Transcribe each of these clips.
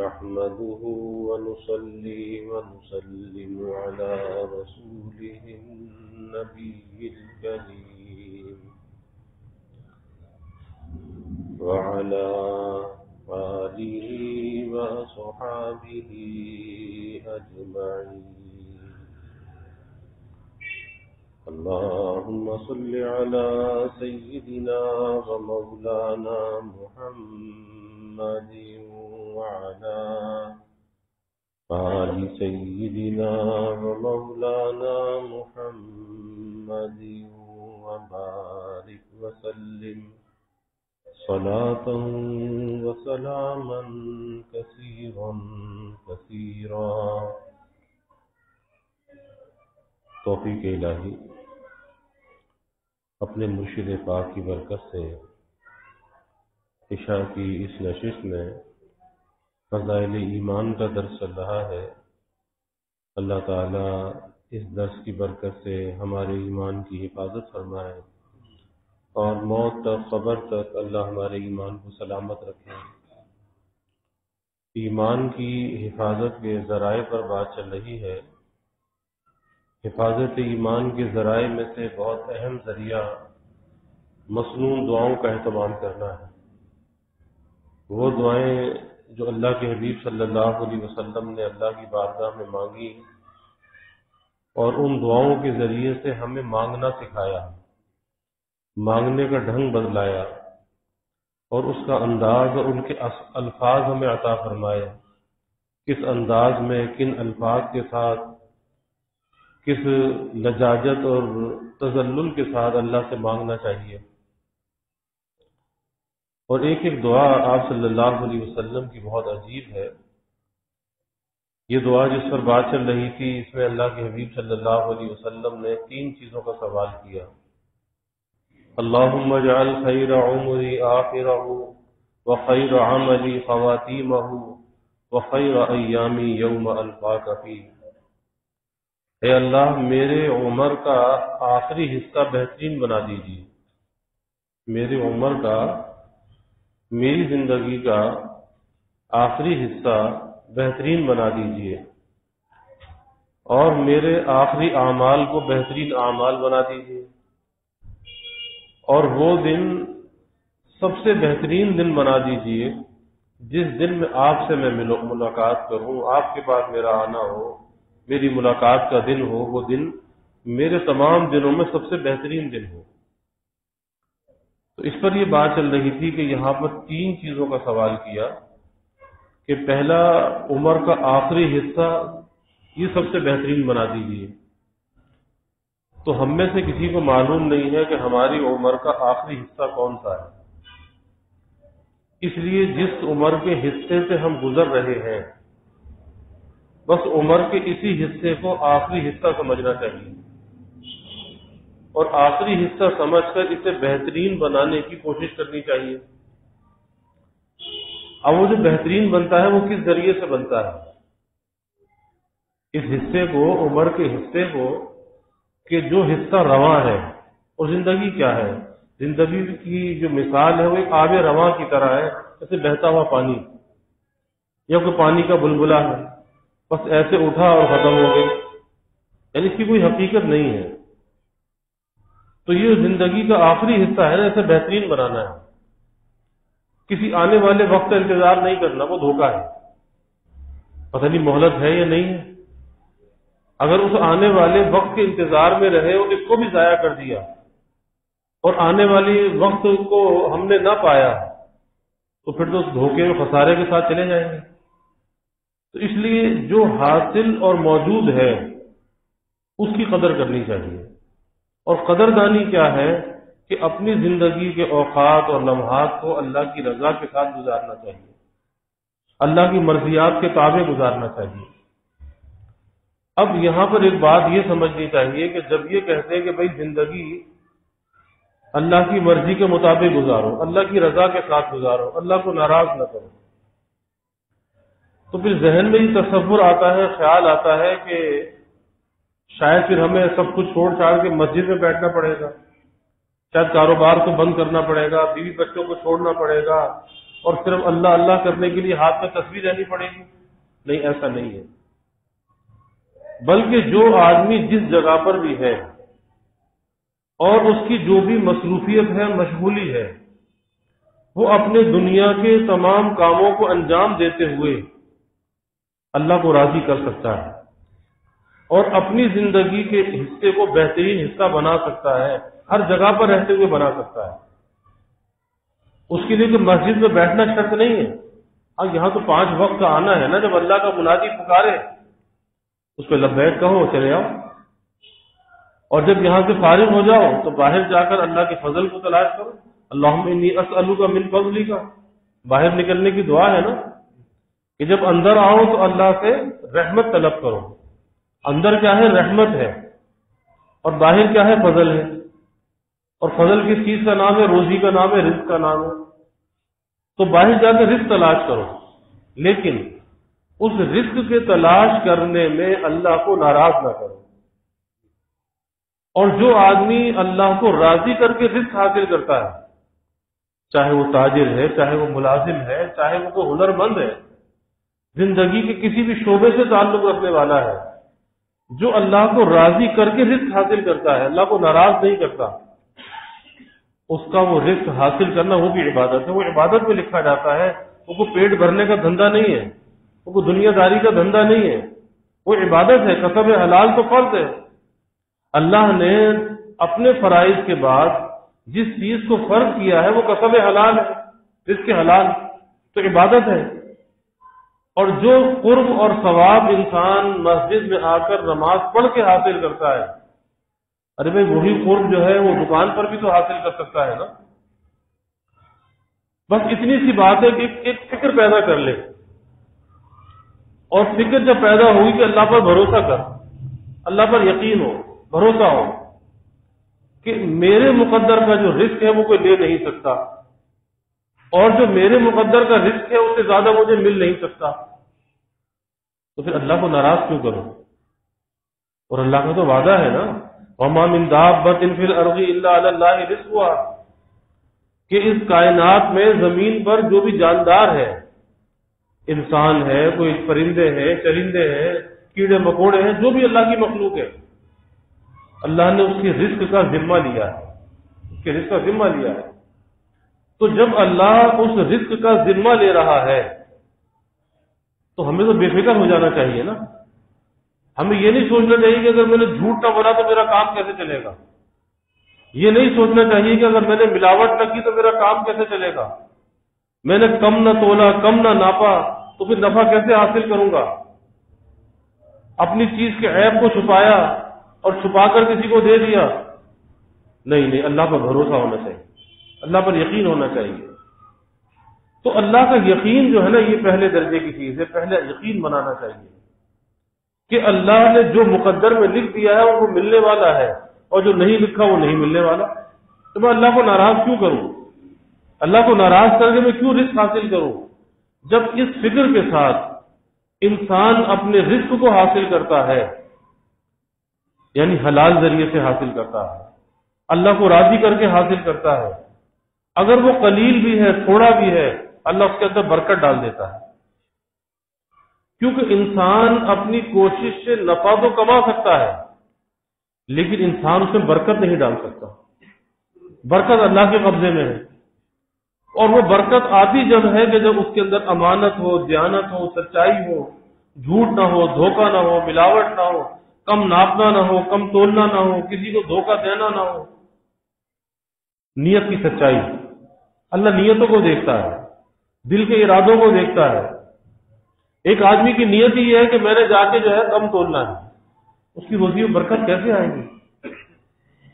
نحمده ونصلي ونسلم على رسوله النبي الكريم وعلى آله وصحبه أجمعين. اللهم صل على سيدنا ومولانا محمد وعلى آل سيدنا ومولانا محمد وبارك وسلم صلاة وسلاما كثيرا كثيرا. توفیق الہی اپنے مرشد پاک کی برکت سے عشاء کی اس نشست میں فضائل ایمان کا درس چل رہا ہے. اللہ تعالیٰ اس درس کی برکت سے ہمارے ایمان کی حفاظت فرمائے اور موت تک قبر تک اللہ ہمارے ایمان کو سلامت رکھے. ایمان کی حفاظت کے ذرائع پر بات چل رہی ہے. حفاظت ایمان کے ذرائع میں سے بہت اہم ذریعہ مسنون دعاؤں کا اہتمام کرنا ہے. وہ دعائیں جو اللہ کے حبیب صلی اللہ علیہ وسلم نے اللہ کی بارگاہ میں مانگی اور ان دعاؤں کے ذریعے سے ہمیں مانگنا سکھایا، مانگنے کا ڈھنگ بدلایا اور اس کا انداز اور ان کے الفاظ ہمیں عطا فرمائے. کس انداز میں، کن الفاظ کے ساتھ، کس لجاجت اور تذلل کے ساتھ اللہ سے مانگنا چاہیے. اور ایک ایک دعا آپ صلی اللہ علیہ وسلم کی بہت عجیب ہے. یہ دعا جس پر بات چل رہی تھی، اس میں اللہ کے حبیب صلی اللہ علیہ وسلم نے 3 چیزوں کا سوال کیا. اللہم اجعل خیر عمری آخرہ وخیر عملی خواتیمہ وخیر ایامی یوم القاک فیہ. اے اللہ میرے عمر کا آخری حصہ بہترین بنا دیجیے. میرے عمر کا، میری زندگی کا آخری حصہ بہترین بنا دیجیے اور میرے آخری اعمال کو بہترین اعمال بنا دیجیے اور وہ دن سب سے بہترین دن بنا دیجیے جس دن میں آپ سے میں ملاقات کروں، آپ کے پاس میرا آنا ہو، میری ملاقات کا دن ہو، وہ دن میرے تمام دنوں میں سب سے بہترین دن ہو. تو اس پر یہ بات چل رہی تھی کہ یہاں پر 3 چیزوں کا سوال کیا کہ پہلا، عمر کا آخری حصہ یہ سب سے بہترین بنا دیجیے. تو ہم میں سے کسی کو معلوم نہیں ہے کہ ہماری عمر کا آخری حصہ کون سا ہے. اس لیے جس عمر کے حصے سے ہم گزر رہے ہیں بس عمر کے اسی حصے کو آخری حصہ سمجھنا چاہیے اور آخری حصہ سمجھ کر اسے بہترین بنانے کی کوشش کرنی چاہیے. اب وہ جو بہترین بنتا ہے وہ کس ذریعے سے بنتا ہے؟ اس حصے کو، عمر کے حصے کو، کہ جو حصہ رواں ہے. اور زندگی کیا ہے؟ زندگی کی جو مثال ہے وہ ایک آب رواں کی طرح ہے، جیسے بہتا ہوا پانی یا کوئی پانی کا بلبلہ ہے، بس ایسے اٹھا اور ختم ہو گئی، یعنی اس کی کوئی حقیقت نہیں ہے. تو یہ زندگی کا آخری حصہ ہے نا، اسے بہترین بنانا ہے. کسی آنے والے وقت کا انتظار نہیں کرنا، وہ دھوکہ ہے. پتہ نہیں مہلت ہے یا نہیں ہے. اگر اس آنے والے وقت کے انتظار میں رہے اور اس کو بھی ضائع کر دیا اور آنے والی وقت کو ہم نے نہ پایا تو پھر تو اس دھوکے اور خسارے کے ساتھ چلے جائیں گے. تو اس لیے جو حاصل اور موجود ہے اس کی قدر کرنی چاہیے. اور قدردانی کیا ہے کہ اپنی زندگی کے اوقات اور لمحات کو اللہ کی رضا کے ساتھ گزارنا چاہیے، اللہ کی مرضیات کے تابع گزارنا چاہیے. اب یہاں پر ایک بات یہ سمجھنی چاہیے کہ جب یہ کہتے ہیں کہ بھئی زندگی اللہ کی مرضی کے مطابق گزارو، اللہ کی رضا کے ساتھ گزارو، اللہ کو ناراض نہ کرو، تو پھر ذہن میں یہ تصور آتا ہے، خیال آتا ہے کہ شاید پھر ہمیں سب کچھ چھوڑ چھاڑ کے مسجد میں بیٹھنا پڑے گا، شاید کاروبار کو بند کرنا پڑے گا، بیوی بچوں کو چھوڑنا پڑے گا، اور صرف اللہ اللہ کرنے کے لیے ہاتھ میں تسبیح رہنی پڑے گی؟ نہیں، ایسا نہیں ہے۔ بلکہ جو آدمی جس جگہ پر بھی ہے اور اس کی جو بھی مصروفیت ہے، مشغولی ہے، وہ اپنے دنیا کے تمام کاموں کو انجام دیتے ہوئے اللہ کو راضی کر سکتا ہے اور اپنی زندگی کے حصے کو بہترین حصہ بنا سکتا ہے، ہر جگہ پر رہتے ہوئے بنا سکتا ہے۔ اس کے لیے کہ مسجد میں بیٹھنا شرط نہیں ہے۔ یہاں تو 5 وقت کا آنا ہے نا، جب اللہ کا منادی پکارے اس پہ لبیک کہو، چلے آؤ، اور جب یہاں سے فارغ ہو جاؤ تو باہر جا کر اللہ کے فضل کو تلاش کرو۔ اللہم انی اسألک من فضلک، باہر نکلنے کی دعا ہے نا، کہ جب اندر آؤ تو اللہ سے رحمت طلب کرو۔ اندر کیا ہے؟ رحمت ہے، اور باہر کیا ہے؟ فضل ہے۔ اور فضل کس چیز کا نام ہے؟ روزی کا نام ہے، رزق کا نام ہے۔ تو باہر جا کے رزق تلاش کرو، لیکن اس رزق کے تلاش کرنے میں اللہ کو ناراض نہ کرو۔ اور جو آدمی اللہ کو راضی کر کے رزق حاصل کرتا ہے، چاہے وہ تاجر ہے، چاہے وہ ملازم ہے، چاہے وہ کوئی ہنر مند ہے، زندگی کے کسی بھی شعبے سے تعلق رکھنے والا ہے، جو اللہ کو راضی کر کے رزق حاصل کرتا ہے، اللہ کو ناراض نہیں کرتا، اس کا وہ رزق حاصل کرنا وہ بھی عبادت ہے۔ وہ عبادت میں لکھا جاتا ہے، وہ کوئی پیٹ بھرنے کا دھندا نہیں ہے، وہ کوئی دنیا داری کا دھندا نہیں ہے، وہ عبادت ہے۔ کسب حلال تو فرض ہے۔ اللہ نے اپنے فرائض کے بعد جس چیز کو فرض کیا ہے وہ کسب حلال ہے، رزق حلال، تو عبادت ہے۔ اور جو قرب اور ثواب انسان مسجد میں آ کر نماز پڑھ کے حاصل کرتا ہے، ارے بھائی وہی قرب جو ہے وہ دکان پر بھی تو حاصل کر سکتا ہے نا۔ بس اتنی سی بات ہے کہ ایک فکر پیدا کر لے، اور فکر جب پیدا ہوئی کہ اللہ پر بھروسہ کر، اللہ پر یقین ہو، بھروسہ ہو کہ میرے مقدر کا جو رزق ہے وہ کوئی لے نہیں سکتا، اور جو میرے مقدر کا رزق ہے اس سے زیادہ مجھے مل نہیں سکتا، تو پھر اللہ کو ناراض کیوں کروں؟ اور اللہ کا تو وعدہ ہے نا، وَمَا مِن دَابَّةٍ فِي الْأَرْضِ إِلَّا عَلَى اللَّهِ رِزْقُهَا، کہ اس کائنات میں زمین پر جو بھی جاندار ہے، انسان ہے، کوئی پرندے ہیں، چرندے ہیں، کیڑے مکوڑے ہیں، جو بھی اللہ کی مخلوق ہے، اللہ نے اس کے رزق کا ذمہ لیا ہے، اس کے رزق کا ذمہ لیا ہے۔ تو جب اللہ اس رزق کا ذمہ لے رہا ہے تو ہمیں تو بے فکر ہو جانا چاہیے نا۔ ہمیں یہ نہیں سوچنا چاہیے کہ اگر میں نے جھوٹ نہ بولا تو میرا کام کیسے چلے گا، یہ نہیں سوچنا چاہیے کہ اگر میں نے ملاوٹ نہ کی تو میرا کام کیسے چلے گا، میں نے کم نہ تولا، کم نہ ناپا تو پھر نفع کیسے حاصل کروں گا، اپنی چیز کے عیب کو چھپایا اور چھپا کر کسی کو دے دیا، نہیں، اللہ پر بھروسہ ہونا چاہیے، اللہ پر یقین ہونا چاہیے۔ تو اللہ کا یقین جو ہے نا، یہ پہلے درجے کی چیز ہے، پہلے یقین بنانا چاہیے کہ اللہ نے جو مقدر میں لکھ دیا ہے وہ ملنے والا ہے، اور جو نہیں لکھا وہ نہیں ملنے والا۔ تو میں اللہ کو ناراض کیوں کروں؟ اللہ کو ناراض کر کے میں کیوں رزق حاصل کروں؟ جب اس فکر کے ساتھ انسان اپنے رزق کو حاصل کرتا ہے، یعنی حلال ذریعے سے حاصل کرتا ہے، اللہ کو راضی کر کے حاصل کرتا ہے، اگر وہ قلیل بھی ہے، تھوڑا بھی ہے، اللہ اس کے اندر برکت ڈال دیتا ہے۔ کیونکہ انسان اپنی کوشش سے نفع تو کما سکتا ہے، لیکن انسان اس میں برکت نہیں ڈال سکتا۔ برکت اللہ کے قبضے میں ہے، اور وہ برکت آتی جب ہے کہ جب اس کے اندر امانت ہو، دیانت ہو، سچائی ہو، جھوٹ نہ ہو، دھوکہ نہ ہو، ملاوٹ نہ ہو، کم ناپنا نہ ہو، کم تولنا نہ ہو، کسی کو دھوکہ دینا نہ ہو، نیت کی سچائی۔ اللہ نیتوں کو دیکھتا ہے، دل کے ارادوں کو دیکھتا ہے۔ ایک آدمی کی نیت یہ ہے کہ میں نے جا کے جو ہے کم تولنا ہے، اس کی روزی میں برکت کیسے آئے گی؟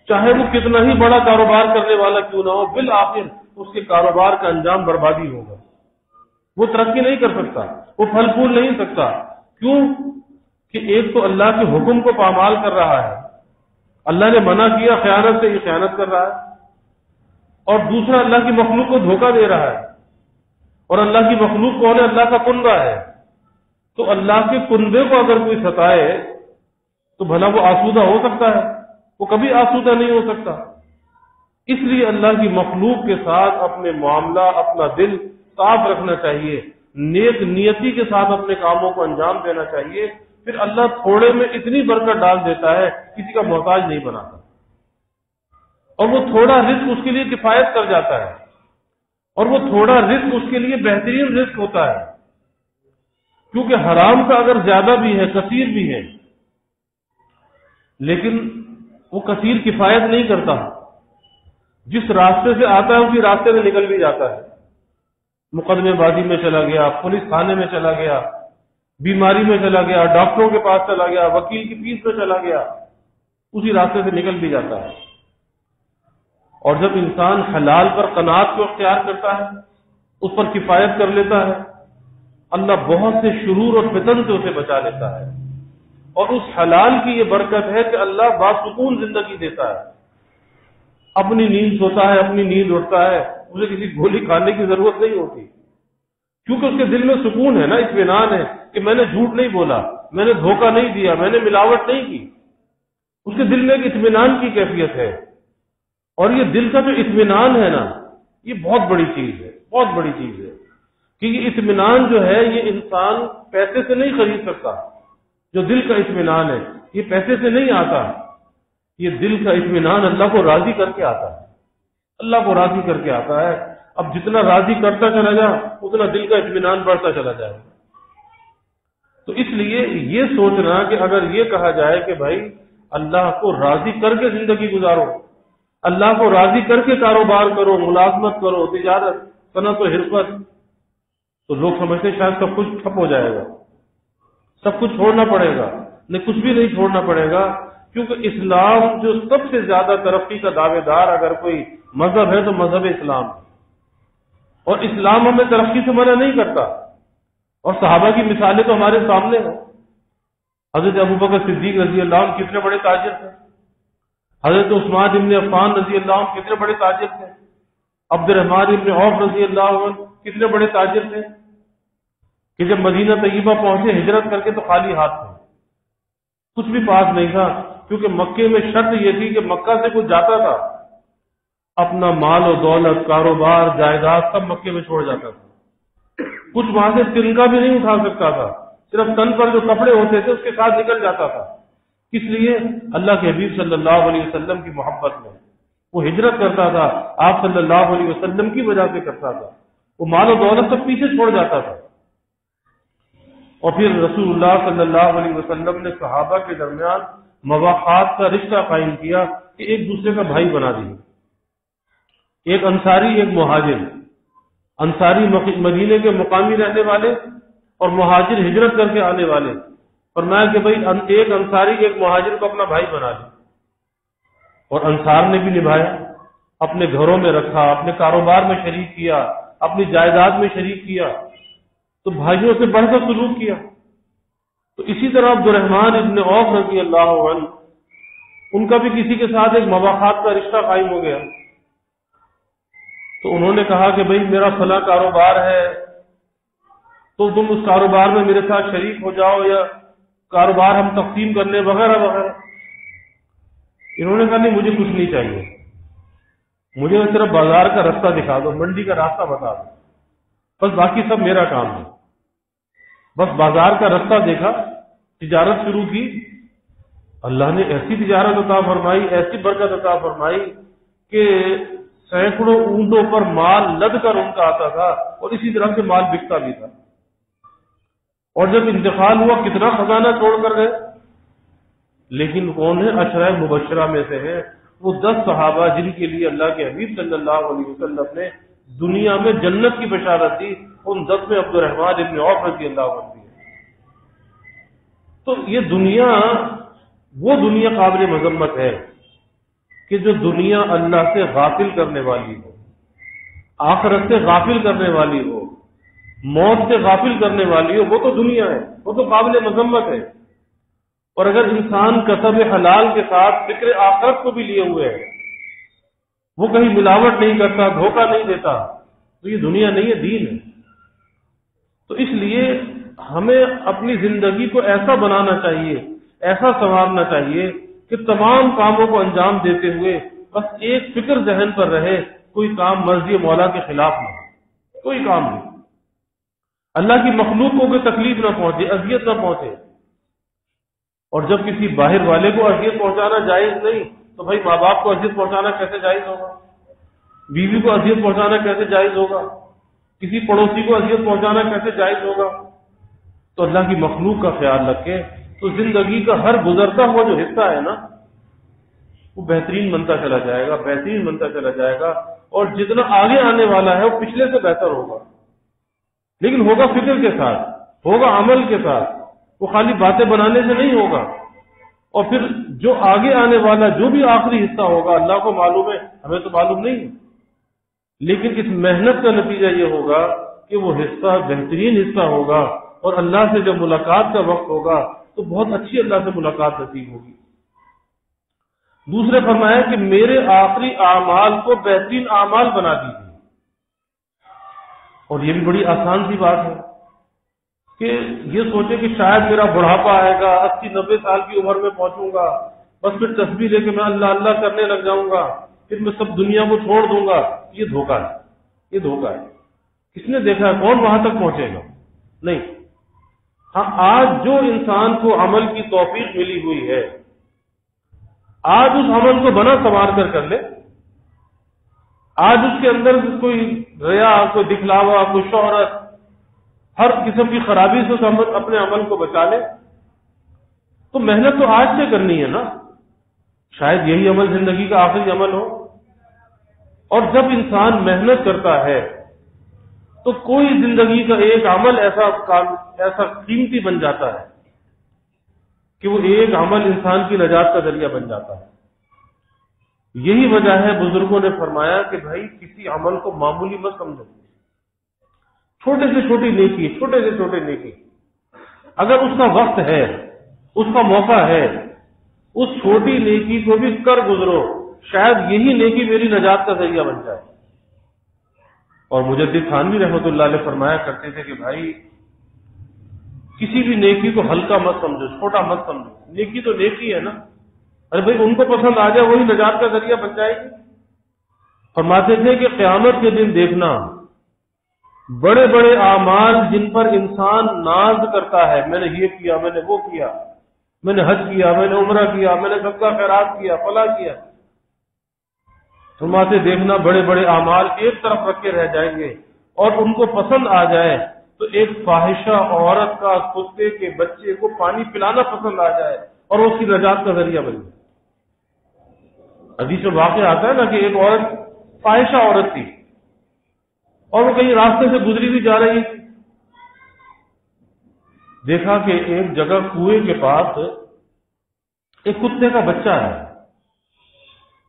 چاہے وہ کتنا ہی بڑا کاروبار کرنے والا کیوں نہ ہو، بالآخر اس کے کاروبار کا انجام بربادی ہوگا، وہ ترقی نہیں کر سکتا، وہ پھل پھول نہیں سکتا۔ کیوں؟ کہ ایک تو اللہ کے حکم کو پامال کر رہا ہے، اللہ نے منع کیا خیانت سے، یہ خیانت کر رہا ہے، اور دوسرا اللہ کی مخلوق کو دھوکہ دے رہا ہے، اور اللہ کی مخلوق کون ہے؟ اللہ کا کنبہ ہے۔ تو اللہ کے کنبے کو اگر کوئی ستائے تو بھلا وہ آسودہ ہو سکتا ہے؟ وہ کبھی آسودہ نہیں ہو سکتا۔ اس لیے اللہ کی مخلوق کے ساتھ اپنے معاملہ، اپنا دل صاف رکھنا چاہیے، نیک نیتی کے ساتھ اپنے کاموں کو انجام دینا چاہیے، پھر اللہ تھوڑے میں اتنی برکت ڈال دیتا ہے کسی کا محتاج نہیں بناتا، اور وہ تھوڑا رزق اس کے لیے کفایت کر جاتا ہے، اور وہ تھوڑا رزق اس کے لیے بہترین رزق ہوتا ہے، کیونکہ حرام کا اگر زیادہ بھی ہے، کثیر بھی ہے، لیکن وہ کثیر کفایت نہیں کرتا، جس راستے سے آتا ہے اسی راستے میں نکل بھی جاتا ہے، مقدمے بازی میں چلا گیا، پولیس تھانے میں چلا گیا، بیماری میں چلا گیا، ڈاکٹروں کے پاس چلا گیا، وکیل کی فیس میں چلا گیا، اسی راستے سے نکل بھی جاتا ہے۔ اور جب انسان حلال پر قناعت کو اختیار کرتا ہے، اس پر کفایت کر لیتا ہے، اللہ بہت سے شرور اور فتن سے اسے بچا لیتا ہے، اور اس حلال کی یہ برکت ہے کہ اللہ باسکون زندگی دیتا ہے، اپنی نیند سوتا ہے، اپنی نیند اٹھتا ہے، اسے کسی گولی کھانے کی ضرورت نہیں ہوتی، کیونکہ اس کے دل میں سکون ہے نا، اطمینان ہے کہ میں نے جھوٹ نہیں بولا، میں نے دھوکہ نہیں دیا، میں نے ملاوٹ نہیں کی، اس کے دل میں ایک اطمینان کی کیفیت ہے، اور یہ دل کا جو اطمینان ہے نا، یہ بہت بڑی چیز ہے، بہت بڑی چیز ہے، کہ یہ اطمینان جو ہے یہ انسان پیسے سے نہیں خرید سکتا، جو دل کا اطمینان ہے یہ پیسے سے نہیں آتا، یہ دل کا اطمینان اللہ کو راضی کر کے آتا ہے، اللہ کو راضی کر کے آتا ہے۔ اب جتنا راضی کرتا چلا جا اتنا دل کا اطمینان بڑھتا چلا جائے گا۔ تو اس لیے یہ سوچنا کہ اگر یہ کہا جائے کہ بھائی اللہ کو راضی کر کے زندگی گزارو، اللہ کو راضی کر کے کاروبار کرو، ملازمت کرو، تجارت، صنعت و حرفت، تو لوگ سمجھتے شاید سب کچھ ٹھپ ہو جائے گا، سب کچھ چھوڑنا پڑے گا، نہیں، کچھ بھی نہیں چھوڑنا پڑے گا، کیونکہ اسلام جو سب سے زیادہ ترقی کا دعوے دار اگر کوئی مذہب ہے تو مذہب اسلام ہے، اور اسلام ہمیں ترقی سے منع نہیں کرتا، اور صحابہ کی مثالیں تو ہمارے سامنے ہیں۔ حضرت ابوبکر صدیق رضی اللہ عنہ کتنے بڑے تاجر تھے، حضرت عثمان ابن عفان رضی اللہ عنہ کتنے بڑے تاجر تھے، عبد الرحمن ابن عوف رضی اللہ عنہ کتنے بڑے تاجر تھے، کہ جب مدینہ طیبہ پہنچے ہجرت کر کے تو خالی ہاتھ تھے، کچھ بھی پاس نہیں تھا، کیونکہ مکے میں شرط یہ تھی کہ مکہ سے کوئی جاتا تھا اپنا مال و دولت، کاروبار، جائیداد سب مکے میں چھوڑ جاتا تھا، کچھ وہاں سے تنکا بھی نہیں اٹھا سکتا تھا، صرف تن پر جو کپڑے ہوتے تھے اس کے ساتھ نکل جاتا تھا، اس لیے اللہ کے حبیب صلی اللہ علیہ وسلم کی محبت میں وہ ہجرت کرتا تھا، آپ صلی اللہ علیہ وسلم کی وجہ سے کرتا تھا، وہ مال و دولت سب پیچھے چھوڑ جاتا تھا، اور پھر رسول اللہ صلی اللہ علیہ وسلم نے صحابہ کے درمیان مواخات کا رشتہ قائم کیا کہ ایک دوسرے کا بھائی بنا دیے، ایک انصاری ایک مہاجر، انصاری مدینے کے مقامی رہنے والے اور مہاجر ہجرت کر کے آنے والے، فرمایا کہ بھائی ایک انصاری ایک مہاجر کو اپنا بھائی بنا لے، اور انصار نے بھی نبھایا، اپنے گھروں میں رکھا، اپنے کاروبار میں شریک کیا، اپنی جائیداد میں شریک کیا، تو بھائیوں سے بڑھ کر سلوک کیا۔ تو اسی طرح عبد الرحمن ابن عوف رضی اللہ عنہ، ان کا بھی کسی کے ساتھ ایک مواخات کا رشتہ قائم ہو گیا، تو انہوں نے کہا کہ بھائی میرا فلاں کاروبار ہے تو تم اس کاروبار میں میرے ساتھ شریک ہو جاؤ، یا کاروبار ہم تقسیم کر لیں، وغیرہ وغیرہ۔ انہوں نے کہا نہیں، مجھے کچھ نہیں چاہیے، مجھے صرف بازار کا راستہ دکھا دو، منڈی کا راستہ بتا دو، بس باقی سب میرا کام ہے۔ بس بازار کا راستہ دیکھا، تجارت شروع کی، اللہ نے ایسی تجارت عطا فرمائی، ایسی برکت عطا فرمائی کہ سینکڑوں اونٹوں پر مال لد کر ان کا آتا تھا، اور اسی طرح سے مال بکتا بھی تھا، اور جب انتقال ہوا کتنا خزانہ چھوڑ کر گئے، لیکن کون ہے؟ عشرہ مبشرہ میں سے ہے وہ 10 صحابہ جن کے لیے اللہ کے حبیب صلی اللہ علیہ وسلم نے دنیا میں جنت کی بشارت دی، ان 10 میں عبد الرحمن ابن عوف رضی اللہ عنہ بھی ہے۔ تو یہ دنیا وہ دنیا قابل مذمت ہے کہ جو دنیا اللہ سے غافل کرنے والی ہو، آخرت سے غافل کرنے والی ہو، موت سے غافل کرنے والی ہو، وہ تو دنیا ہے، وہ تو قابل مذمت ہے۔ اور اگر انسان کسب حلال کے ساتھ فکر آخرت کو بھی لیے ہوئے ہے، وہ کہیں ملاوٹ نہیں کرتا، دھوکہ نہیں دیتا، تو یہ دنیا نہیں ہے، دین ہے۔ تو اس لیے ہمیں اپنی زندگی کو ایسا بنانا چاہیے، ایسا سنوارنا چاہیے کہ تمام کاموں کو انجام دیتے ہوئے بس ایک فکر ذہن پر رہے، کوئی کام مرضی مولا کے خلاف نہ ہو، کوئی کام نہیں۔ اللہ کی مخلوق کو کوئی تکلیف نہ پہنچے، اذیت نہ پہنچے. اور جب کسی باہر والے کو اذیت پہنچانا جائز نہیں تو بھائی ماں باپ کو اذیت پہنچانا کیسے جائز ہوگا؟ بیوی کو اذیت پہنچانا کیسے جائز ہوگا؟ کسی پڑوسی کو اذیت پہنچانا کیسے جائز ہوگا؟ تو اللہ کی مخلوق کا خیال رکھیں تو زندگی کا ہر گزرتا ہوا جو حصہ ہے نا وہ بہترین بنتا چلا جائے گا، بہترین بنتا چلا جائے گا، اور جتنا آگے آنے والا ہے وہ پچھلے سے بہتر ہوگا. لیکن ہوگا فکر کے ساتھ، ہوگا عمل کے ساتھ، وہ خالی باتیں بنانے سے نہیں ہوگا. اور پھر جو آگے آنے والا جو بھی آخری حصہ ہوگا اللہ کو معلوم ہے، ہمیں تو معلوم نہیں ہے، لیکن اس محنت کا نتیجہ یہ ہوگا کہ وہ حصہ بہترین حصہ ہوگا، اور اللہ سے جب ملاقات کا وقت ہوگا تو بہت اچھی اللہ سے ملاقات نصیب ہوگی. دوسرے فرمایا کہ میرے آخری اعمال کو بہترین اعمال بنا دیجیے. اور یہ بھی بڑی آسان سی بات ہے کہ یہ سوچے کہ شاید میرا بڑھاپا آئے گا، 80-90 سال کی عمر میں پہنچوں گا، بس پھر تسبیح لے کے میں اللہ اللہ کرنے لگ جاؤں گا، پھر میں سب دنیا کو چھوڑ دوں گا. یہ دھوکہ ہے، یہ دھوکہ ہے. کس نے دیکھا ہے کون وہاں تک پہنچے گا؟ نہیں. ہاں، آج جو انسان کو عمل کی توفیق ملی ہوئی ہے، آج اس عمل کو بنا سنوار کر لے. آج اس کے اندر کوئی ریا، کوئی دکھلاوا، کوئی شہرت، ہر قسم کی خرابی سے اپنے عمل کو بچا لے. تو محنت تو آج سے کرنی ہے نا. شاید یہی عمل زندگی کا آخری عمل ہو. اور جب انسان محنت کرتا ہے تو کوئی زندگی کا ایک عمل ایسا قیمتی بن جاتا ہے کہ وہ ایک عمل انسان کی نجات کا ذریعہ بن جاتا ہے. یہی وجہ ہے بزرگوں نے فرمایا کہ بھائی کسی عمل کو معمولی مت سمجھو. چھوٹے سے چھوٹی نیکی، چھوٹے سے چھوٹے نیکی، اگر اس کا وقت ہے، اس کا موقع ہے، اس چھوٹی نیکی کو بھی کر گزرو. شاید یہی نیکی میری نجات کا ذریعہ بن جائے. اور مجدد تھانوی رحمۃ اللہ علیہ فرمایا کرتے تھے کہ بھائی کسی بھی نیکی کو ہلکا مت سمجھو، چھوٹا مت سمجھو. نیکی تو نیکی ہے نا. ارے بھائی ان کو پسند آ جائے وہی نجات کا ذریعہ بن جائے گی. فرماتے تھے کہ قیامت کے دن دیکھنا بڑے بڑے اعمال جن پر انسان ناز کرتا ہے، میں نے یہ کیا، میں نے وہ کیا، میں نے حج کیا، میں نے عمرہ کیا، میں نے صدقہ خیرات کیا، فلاں کیا. فرماتے دیکھنا بڑے بڑے اعمال ایک طرف رکھ کے رہ جائیں گے، اور ان کو پسند آ جائے تو ایک فاحشہ عورت کا کتے کے بچے کو پانی پلانا پسند آ جائے اور اس کی نجات کا ذریعہ بن جائے. حدیث میں واقعہ آتا ہے نا کہ ایک عورت فاحشہ عورت تھی اور وہ کہیں راستے سے گزری ہوئی جا رہی تھی. دیکھا کہ ایک جگہ کنویں کے پاس ایک کتے کا بچہ ہے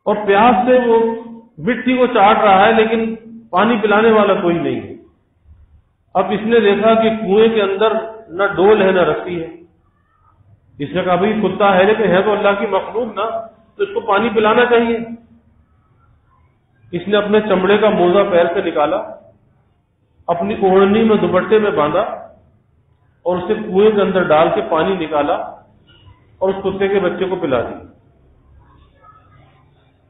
اور پیاس سے وہ مٹی کو چاٹ رہا ہے لیکن پانی پلانے والا کوئی نہیں ہے. اب اس نے دیکھا کہ کنویں کے اندر نہ ڈول ہے نہ رسی ہے. اس نے کہا بھائی کتا ہے لیکن ہے تو اللہ کی مخلوق نا، تو اس کو پانی پلانا چاہیے. اس نے اپنے چمڑے کا موزہ پیر سے نکالا، اپنی اوڑھنی میں دوپٹے میں باندھا اور اسے کنویں کے اندر ڈال کے پانی نکالا اور اس کتے کے بچے کو پلا دیا.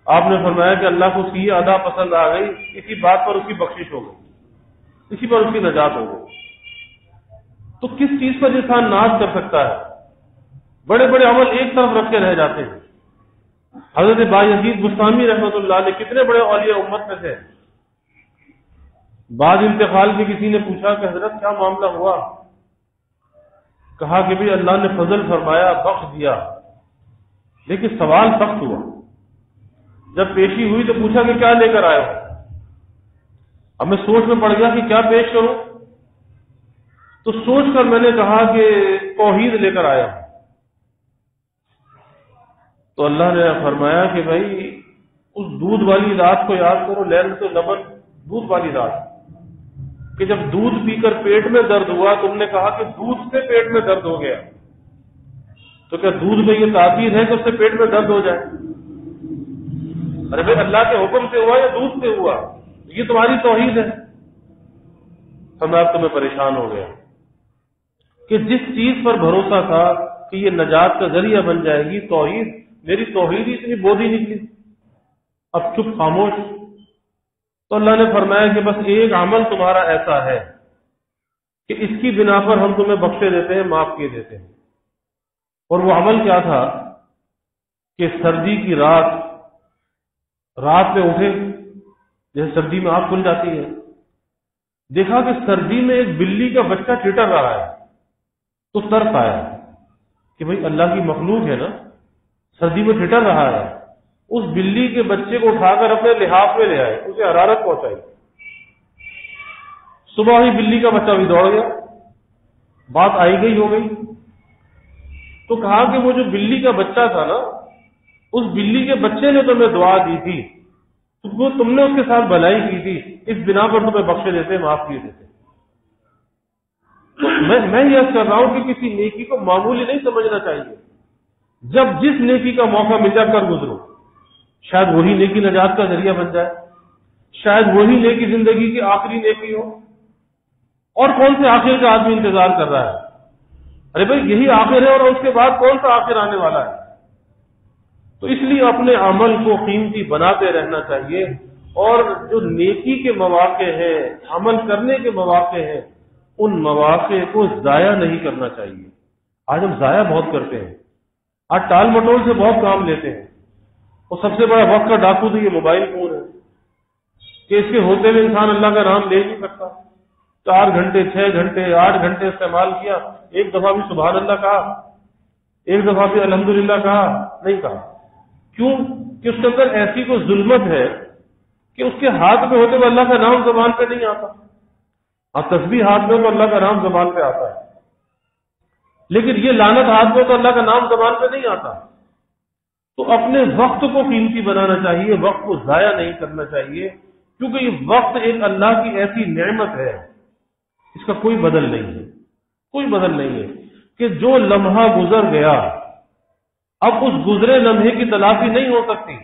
آپ نے فرمایا کہ اللہ کو اس کی یہ ادا پسند آ گئی، اسی بات پر اس کی بخشش ہو گئی، اسی پر اس کی نجات ہو گئی. تو کس چیز پر انسان ناز کر سکتا ہے؟ بڑے بڑے عمل ایک طرف رکھ کے رہ جاتے ہیں. حضرت بایزید بستامی رحمۃ اللہ علیہ کتنے بڑے اولیاء امت میں تھے. بعد انتقال کے کسی نے پوچھا کہ حضرت کیا معاملہ ہوا؟ کہا کہ بھی اللہ نے فضل فرمایا، بخش دیا، لیکن سوال سخت ہوا. جب پیشی ہوئی تو پوچھا کہ کیا لے کر آئے ہو؟ اب میں سوچ میں پڑ گیا کہ کیا پیش کروں، تو سوچ کر میں نے کہا کہ توحید لے کر آیا ہوں. تو اللہ نے فرمایا کہ بھائی اس دودھ والی رات کو یاد کرو، لیلۃ اللبن، دودھ والی رات، کہ جب دودھ پی کر پیٹ میں درد ہوا تم نے کہا کہ دودھ سے پیٹ میں درد ہو گیا، تو کیا دودھ میں یہ تاثیر ہے کہ اس سے پیٹ میں درد ہو جائے؟ ارے بھائی اللہ کے حکم سے ہوا یا دودھ سے ہوا؟ یہ تمہاری توحید ہے. فرمایا اب تو میں پریشان ہو گیا کہ جس چیز پر بھروسہ تھا کہ یہ نجات کا ذریعہ بن جائے گی، توحید، میری توحید ہی اتنی بودھی نکلی. اب چپ خاموش. تو اللہ نے فرمایا کہ بس ایک عمل تمہارا ایسا ہے کہ اس کی بنا پر ہم تمہیں بخشے دیتے ہیں، معاف کیے دیتے ہیں۔ اور وہ عمل کیا تھا کہ سردی کی رات میں اٹھے، جیسے سردی میں آنکھ کھل جاتی ہے، دیکھا کہ سردی میں ایک بلی کا بچہ ٹٹر رہا ہے، تو ترس آیا کہ بھئی اللہ کی مخلوق ہے نا، سردی میں ٹٹر رہا ہے۔ اس بلی کے بچے کو اٹھا کر اپنے لحاف میں لے آئے، اسے حرارت پہنچائی۔ صبح ہی بلی کا بچہ بھی دوڑ گیا، بات آئی گئی ہو گئی، تو کہا کہ وہ جو بلی کا بچہ تھا نا، اس بلی کے بچے نے تمہیں دعا دی تھی، تو تم نے اس کے ساتھ بھلائی کی تھی، اس بنا پر تمہیں بخشے دیتے، معاف کیے دیتے۔ میں یہ کر رہا ہوں کہ کسی نیکی کو معمولی نہیں سمجھنا چاہیے، جب جس نیکی کا موقع مل جائے کر گزرو، شاید وہی نیکی نجات کا ذریعہ بن جائے، شاید وہی نیکی زندگی کی آخری نیکی ہو۔ اور کون سے آخر کا آدمی انتظار کر رہا ہے؟ ارے بھائی یہی آخر ہے، اور اس کے بعد کون سا آخر آنے والا ہے؟ تو اس لیے اپنے عمل کو قیمتی بناتے رہنا چاہیے، اور جو نیکی کے مواقع ہیں، عمل کرنے کے مواقع ہیں، ان مواقع کو ضائع نہیں کرنا چاہیے۔ آج ہم ضائع بہت کرتے ہیں، آج ٹال مٹول سے بہت کام لیتے ہیں، اور سب سے بڑا وقت کا ڈاکو تو یہ موبائل فون ہے کہ اس کے ہوتے ہوئے انسان اللہ کا نام لے نہیں سکتا۔ 4 گھنٹے 6 گھنٹے 8 گھنٹے استعمال کیا، ایک دفعہ بھی سبحان اللہ کہا، ایک دفعہ بھی الحمدللہ کہا نہیں کہا۔ کیوں؟ کہ اس کے اندر ایسی کوئی ظلمت ہے کہ اس کے ہاتھ میں ہوتے ہوئے اللہ کا نام زبان پہ نہیں آتا۔ اب تسبیح ہاتھ میں تو اللہ کا نام زبان پہ آتا ہے، لیکن یہ لعنت ہاتھ میں تو اللہ کا نام زبان پہ نہیں آتا۔ تو اپنے وقت کو قیمتی بنانا چاہیے، وقت کو ضائع نہیں کرنا چاہیے، کیونکہ یہ وقت ایک اللہ کی ایسی نعمت ہے، اس کا کوئی بدل نہیں ہے، کوئی بدل نہیں ہے کہ جو لمحہ گزر گیا اب اس گزرے لمحے کی تلافی نہیں ہو سکتی۔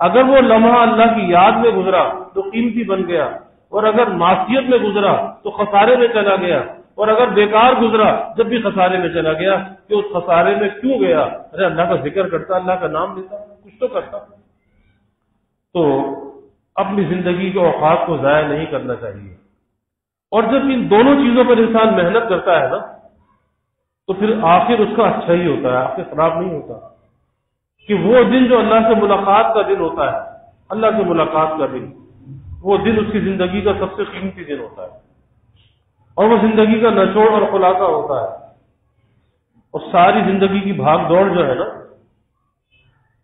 اگر وہ لمحہ اللہ کی یاد میں گزرا تو قیمتی بن گیا، اور اگر معصیت میں گزرا تو خسارے میں چلا گیا، اور اگر بیکار گزرا جب بھی خسارے میں چلا گیا۔ کہ اس خسارے میں کیوں گیا؟ ارے اللہ کا ذکر کرتا، اللہ کا نام لیتا، کچھ تو کرتا۔ تو اپنی زندگی کے اوقات کو ضائع نہیں کرنا چاہیے، اور جب ان دونوں چیزوں پر انسان محنت کرتا ہے نا، تو پھر آخر اس کا اچھا ہی ہوتا ہے، آخر خراب نہیں ہوتا۔ کہ وہ دن جو اللہ سے ملاقات کا دن ہوتا ہے، اللہ سے ملاقات کا دن، وہ دن اس کی زندگی کا سب سے قیمتی دن ہوتا ہے، اور وہ زندگی کا نچوڑ اور خلاصہ ہوتا ہے۔ اور ساری زندگی کی بھاگ دوڑ جو ہے نا،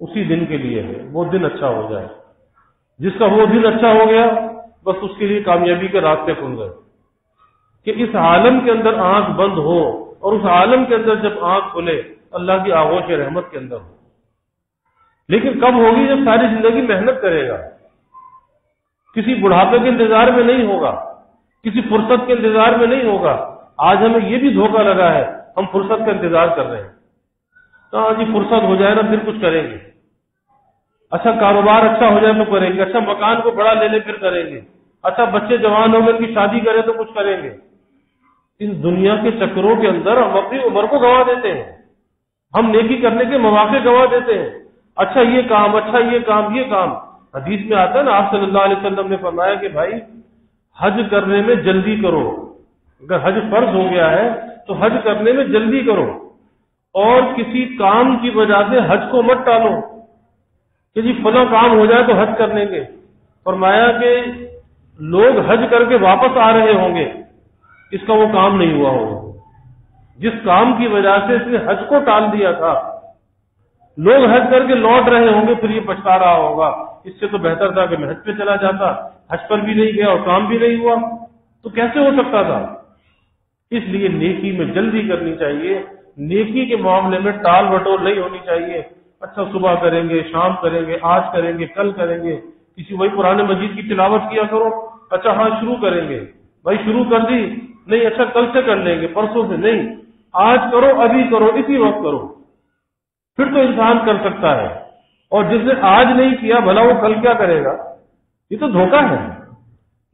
اسی دن کے لیے ہے، وہ دن اچھا ہو جائے۔ جس کا وہ دن اچھا ہو گیا، بس اس کے لیے کامیابی کے راستے کھل گئے۔ کہ اس عالم کے اندر آنکھ بند ہو، اور اس عالم کے اندر جب آنکھ کھلے اللہ کی آغوش رحمت کے اندر ہو۔ لیکن کب ہوگی؟ جب ساری زندگی محنت کرے گا، کسی بڑھاپے کے انتظار میں نہیں ہوگا، کسی فرصت کے انتظار میں نہیں ہوگا۔ آج ہمیں یہ بھی دھوکہ لگا ہے، ہم فرصت کا انتظار کر رہے ہیں، ہاں جی فرصت ہو جائے نا پھر کچھ کریں گے، اچھا کاروبار اچھا ہو جائے تو کریں گے، اچھا مکان کو بڑا لے لیں پھر کریں گے، اچھا بچے جوان ہو گئے ان کی شادی کریں تو کچھ کریں گے۔ ان دنیا کے چکروں کے اندر ہم اپنی عمر کو گنوا دیتے ہیں، ہم نیکی کرنے کے مواقع گنوا دیتے ہیں۔ اچھا یہ کام، اچھا یہ کام، یہ کام۔ حدیث میں آتا ہے نا، آپ صلی اللہ علیہ وسلم نے فرمایا کہ بھائی حج کرنے میں جلدی کرو، اگر حج فرض ہو گیا ہے تو حج کرنے میں جلدی کرو، اور کسی کام کی وجہ سے حج کو مت ٹالو کہ جی فلاں کام ہو جائے تو حج کر لیں گے۔ فرمایا کہ لوگ حج کر کے واپس آ رہے ہوں گے، اس کا وہ کام نہیں ہوا ہوگا جس کام کی وجہ سے اس نے حج کو ٹال دیا تھا۔ لوگ حج کر کے لوٹ رہے ہوں گے، پھر یہ پچھتا رہا ہوگا، اس سے تو بہتر تھا کہ میں حج پہ چلا جاتا، حج پر بھی نہیں گیا اور کام بھی نہیں ہوا، تو کیسے ہو سکتا تھا؟ اس لیے نیکی میں جلدی کرنی چاہیے، نیکی کے معاملے میں ٹال بٹول نہیں ہونی چاہیے۔ اچھا صبح کریں گے، شام کریں گے، آج کریں گے، کل کریں گے، کسی وہی قرآن مجید کی تلاوت کیا کرو، اچھا ہاں شروع کریں گے، بھائی شروع کر دی نہیں، اچھا کل سے کر لیں گے، پرسوں سے نہیں، آج کرو، ابھی کرو، اسی وقت کرو، پھر تو انسان کر سکتا ہے۔ اور جس نے آج نہیں کیا بھلا وہ کل کیا کرے گا؟ یہ تو دھوکہ ہے،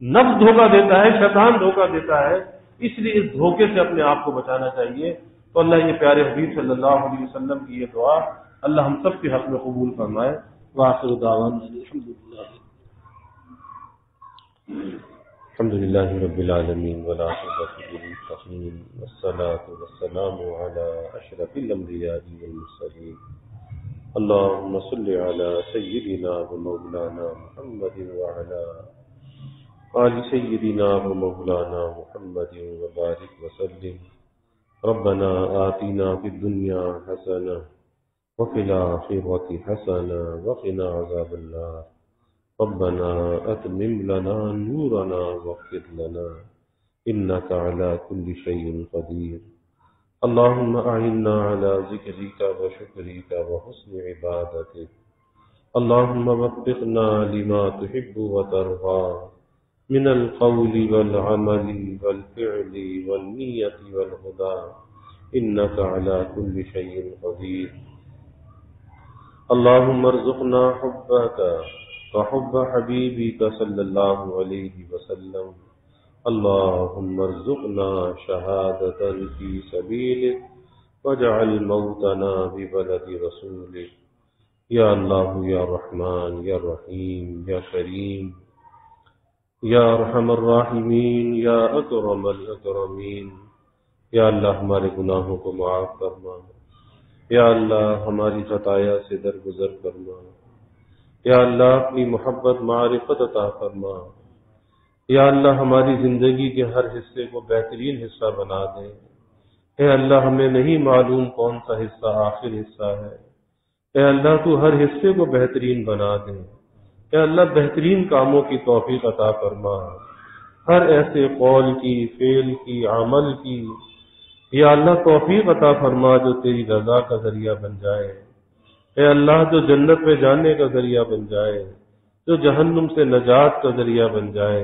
نفس دھوکہ دیتا ہے، شیطان دھوکہ دیتا ہے، اس لیے اس دھوکے سے اپنے آپ کو بچانا چاہیے۔ تو اللہ یہ پیارے حبیب صلی اللہ علیہ وسلم کی یہ دعا اللہ ہم سب کے حق میں قبول فرمائے۔ وآخر دعوانا الحمدللہ۔ لله رب العالمين والعاقبة للمتقين والصلاة والسلام على أشرف الأنبياء والمرسلين اللهم صل على سيدنا ومولانا محمد وعلى آل سيدنا ومولانا محمد وبارك وسلم ربنا آتنا في الدنيا حسنة وفي الآخرة حسنة وقنا عذاب النار ربنا أتمم لنا نورنا واغفر لنا إنك على كل شيء قدير اللهم أعنا على ذكرك وشكرك وحسن عبادتك اللهم وفقنا لما تحب وترضى من القول والعمل والفعل والنية والهدى إنك على كل شيء قدير اللهم ارزقنا حبك وحب حبيبك صلى الله عليه وسلم اللهم ارزقنا شهادة في سبيلك واجعل موتنا ببلد رسولك یا اللہ یا رحمان یا رحیم یا کریم یا ارحم الراحمین یا اکرم الاکرمین یا اللہ ہمارے گناہوں کو معاف فرما یا اللہ ہماری خطایا سے درگزر فرما یا اللہ اپنی محبت معرفت عطا فرما یا اللہ ہماری زندگی کے ہر حصے کو بہترین حصہ بنا دے اے اللہ ہمیں نہیں معلوم کون سا حصہ آخر حصہ ہے اے اللہ تو ہر حصے کو بہترین بنا دے اے اللہ بہترین کاموں کی توفیق عطا فرما ہر ایسے قول کی فعل کی عمل کی یا اللہ توفیق عطا فرما جو تیری رضا کا ذریعہ بن جائے اے اللہ جو جنت میں جانے کا ذریعہ بن جائے جو جہنم سے نجات کا ذریعہ بن جائے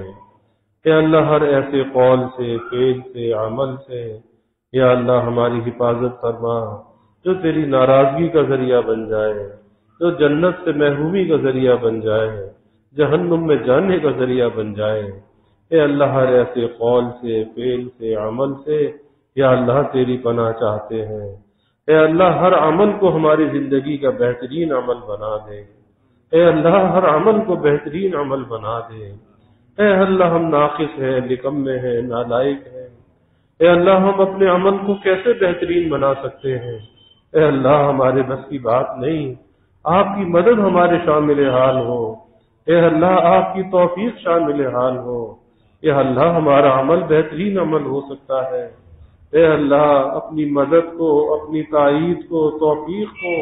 اے اللہ ہر ایسے قول سے فعل سے عمل سے یا اللہ ہماری حفاظت فرما جو تیری ناراضگی کا ذریعہ بن جائے جو جنت سے محرومی کا ذریعہ بن جائے جہنم میں جانے کا ذریعہ بن جائے اے اللہ ہر ایسے قول سے فعل سے عمل سے یا اللہ تیری پناہ چاہتے ہیں اے اللہ ہر عمل کو ہماری زندگی کا بہترین عمل بنا دے اے اللہ ہر عمل کو بہترین عمل بنا دے اے اللہ ہم ناقص ہیں نکمے ہیں نالائق ہیں اے اللہ ہم اپنے عمل کو کیسے بہترین بنا سکتے ہیں اے اللہ ہمارے بس کی بات نہیں آپ کی مدد ہمارے شامل حال ہو اے اللہ آپ کی توفیق شامل حال ہو اے اللہ ہمارا عمل بہترین عمل ہو سکتا ہے اے اللہ اپنی مدد کو اپنی تائید کو توفیق کو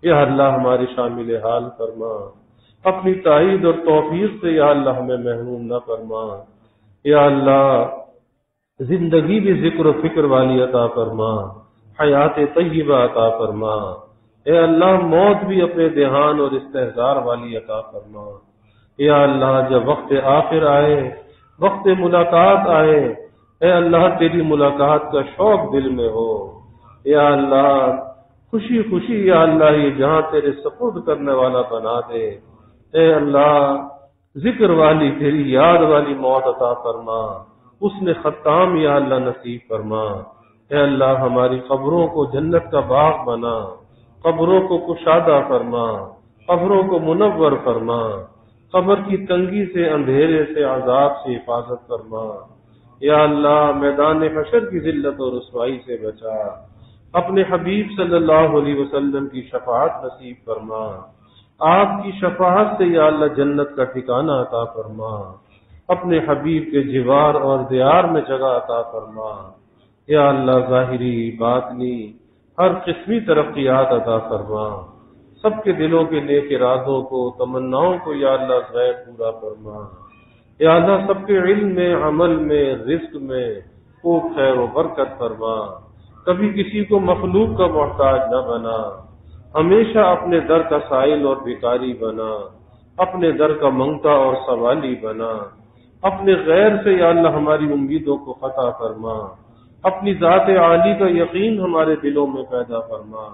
یا اللہ ہمارے شامل حال فرما اپنی تائید اور توفیق سے یا اللہ ہمیں محروم نہ فرما یا اللہ زندگی بھی ذکر و فکر والی عطا فرما حیات طیبہ عطا فرما اے اللہ موت بھی اپنے دھیان اور استحضار والی عطا فرما یا اللہ جب وقت آخر آئے وقت ملاقات آئے اے اللہ تیری ملاقات کا شوق دل میں ہو یا اللہ خوشی خوشی یا اللہ یہ جہاں تیرے سپرد کرنے والا بنا دے اے اللہ ذکر والی تیری یاد والی موت عطا فرما اس نے ختام یا اللہ نصیب فرما اے اللہ ہماری قبروں کو جنت کا باغ بنا قبروں کو کشادہ فرما قبروں کو منور فرما قبر کی تنگی سے اندھیرے سے عذاب سے حفاظت فرما یا اللہ میدان حشر کی ذلت اور رسوائی سے بچا اپنے حبیب صلی اللہ علیہ وسلم کی شفاعت نصیب فرما آپ کی شفاعت سے یا اللہ جنت کا ٹھکانہ عطا فرما اپنے حبیب کے جوار اور دیار میں جگہ عطا فرما یا اللہ ظاہری باطنی ہر قسمی ترقیات عطا فرما سب کے دلوں کے نیک ارادوں کو تمناؤں کو یا اللہ غیر پورا فرما یا اللہ سب کے علم میں عمل میں رزق میں خوب خیر و برکت فرما کبھی کسی کو مخلوق کا محتاج نہ بنا ہمیشہ اپنے در کا سائل اور بھکاری بنا اپنے در کا منگتا اور سوالی بنا اپنے غیر سے یا اللہ ہماری امیدوں کو قطع فرما اپنی ذات عالی کا یقین ہمارے دلوں میں پیدا فرما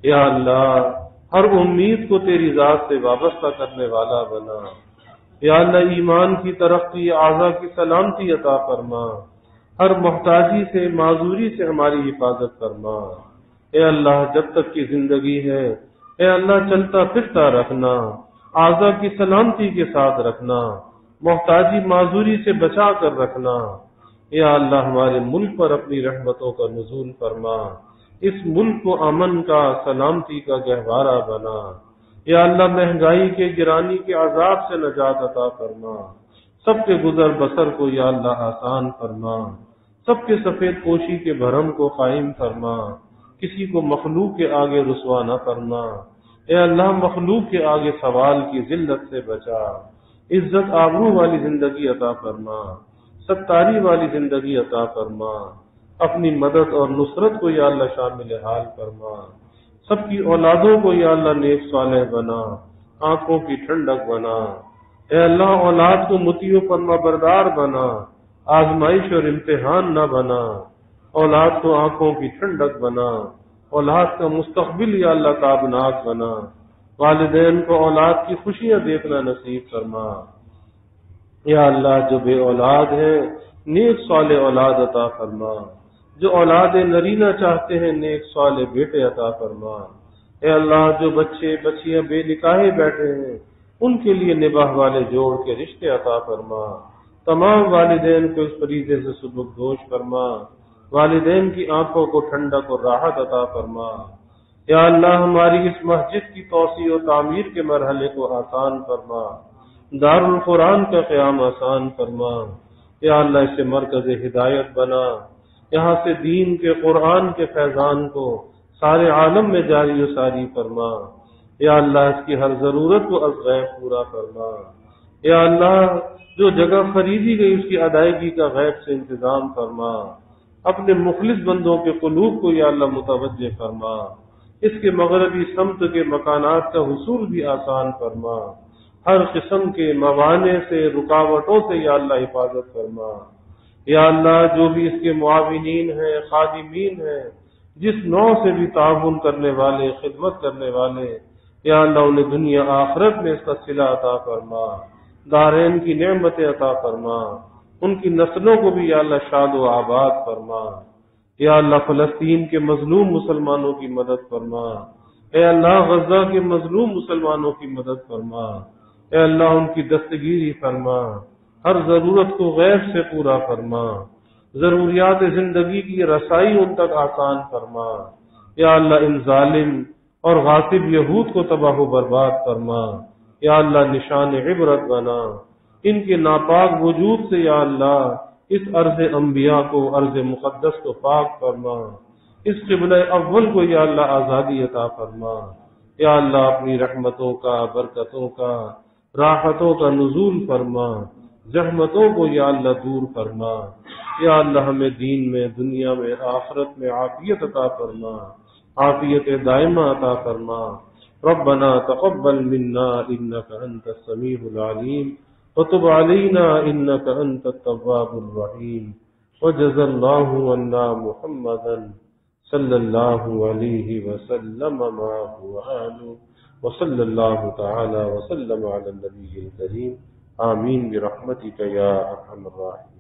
یا اللہ ہر امید کو تیری ذات سے وابستہ کرنے والا بنا یا اللہ ایمان کی ترقی اعضاء کی سلامتی عطا فرما ہر محتاجی سے معذوری سے ہماری حفاظت فرما اے اللہ جب تک کی زندگی ہے اے اللہ چلتا پھرتا رکھنا اعضاء کی سلامتی کے ساتھ رکھنا محتاجی معذوری سے بچا کر رکھنا۔ یا اللہ ہمارے ملک پر اپنی رحمتوں کا نزول فرما، اس ملک کو امن کا، سلامتی کا گہوارہ بنا۔ یا اللہ مہنگائی کے، گرانی کے عذاب سے نجات عطا فرما، سب کے گزر بسر کو یا اللہ آسان فرما، سب کے سفید پوشی کے بھرم کو قائم فرما، کسی کو مخلوق کے آگے رسوا نہ فرما۔ اے اللہ مخلوق کے آگے سوال کی ذلت سے بچا، عزت آبرو والی زندگی عطا فرما، ستاری والی زندگی عطا فرما، اپنی مدد اور نصرت کو یا اللہ شامل حال فرما، سب کی اولادوں کو یا اللہ نیک صالح بنا، آنکھوں کی ٹھنڈک بنا۔ اے اللہ اولاد کو مطیع و فرما بردار بنا، آزمائش اور امتحان نہ بنا، اولاد کو آنکھوں کی ٹھنڈک بنا، اولاد کا مستقبل یا اللہ تابناک بنا، والدین کو اولاد کی خوشیاں دیکھنا نصیب فرما۔ یا اللہ جو بے اولاد ہیں نیک صالح اولاد عطا فرما، جو اولاد نرینہ چاہتے ہیں نیک صالح بیٹے عطا فرما۔ اے اللہ جو بچے بچیاں بے نکاح بیٹھے ہیں ان کے لیے نباہ والے جوڑ کے رشتے عطا فرما، تمام والدین کو اس فریضے سے سبکدوش فرما، والدین کی آنکھوں کو ٹھنڈک اور راحت عطا فرما۔ یا اللہ ہماری اس مسجد کی توسیع و تعمیر کے مرحلے کو آسان فرما، دار القرآن کا قیام آسان فرما۔ یا اللہ اسے مرکز ہدایت بنا، یہاں سے دین کے، قرآن کے فیضان کو سارے عالم میں جاری و ساری فرما۔ یا اللہ اس کی ہر ضرورت کو از غیب پورا فرما۔ یا اللہ جو جگہ خریدی گئی اس کی ادائیگی کا غیب سے انتظام فرما، اپنے مخلص بندوں کے قلوب کو یا اللہ متوجہ فرما، اس کے مغربی سمت کے مکانات کا حصول بھی آسان فرما، ہر قسم کے موانع سے، رکاوٹوں سے یا اللہ حفاظت فرما۔ یا اللہ جو بھی اس کے معاونین ہیں، خادمین ہیں، جس نوع سے بھی تعاون کرنے والے، خدمت کرنے والے، یا اللہ انہیں دنیا آخرت میں اس کا صلہ عطا فرما، دارین کی نعمتیں عطا فرما، ان کی نسلوں کو بھی یا اللہ شاد و آباد فرما۔ یا اللہ فلسطین کے مظلوم مسلمانوں کی مدد فرما، اے اللہ غزہ کے مظلوم مسلمانوں کی مدد فرما، اے اللہ ان کی دستگیری فرما، ہر ضرورت کو غیب سے پورا فرما، ضروریات زندگی کی رسائی ان تک آسان فرما۔ یا اللہ ان ظالم اور غاصب یہود کو تباہ و برباد فرما، یا اللہ نشان عبرت بنا، ان کے ناپاک وجود سے یا اللہ اس ارض انبیاء کو، ارض مقدس کو پاک فرما، اس قبلہ اول کو یا اللہ آزادی عطا فرما۔ یا اللہ اپنی رحمتوں کا، برکتوں کا، راحتوں کا نزول فرما، زحمتوں کو یا اللہ دور فرما۔ یا اللہ ہمیں دین میں، دنیا میں، آخرت میں عافیت عطا فرما، عافیت دائمہ عطا فرما۔ ربنا تقبل منا انك انت السميع العليم وتب علينا انك انت التواب الرحيم وجزا الله عنا محمدا صلى الله عليه وسلم معه وآله وصلى الله تعالى وسلم على النبي الكريم آمين برحمتك يا ارحم الراحمين۔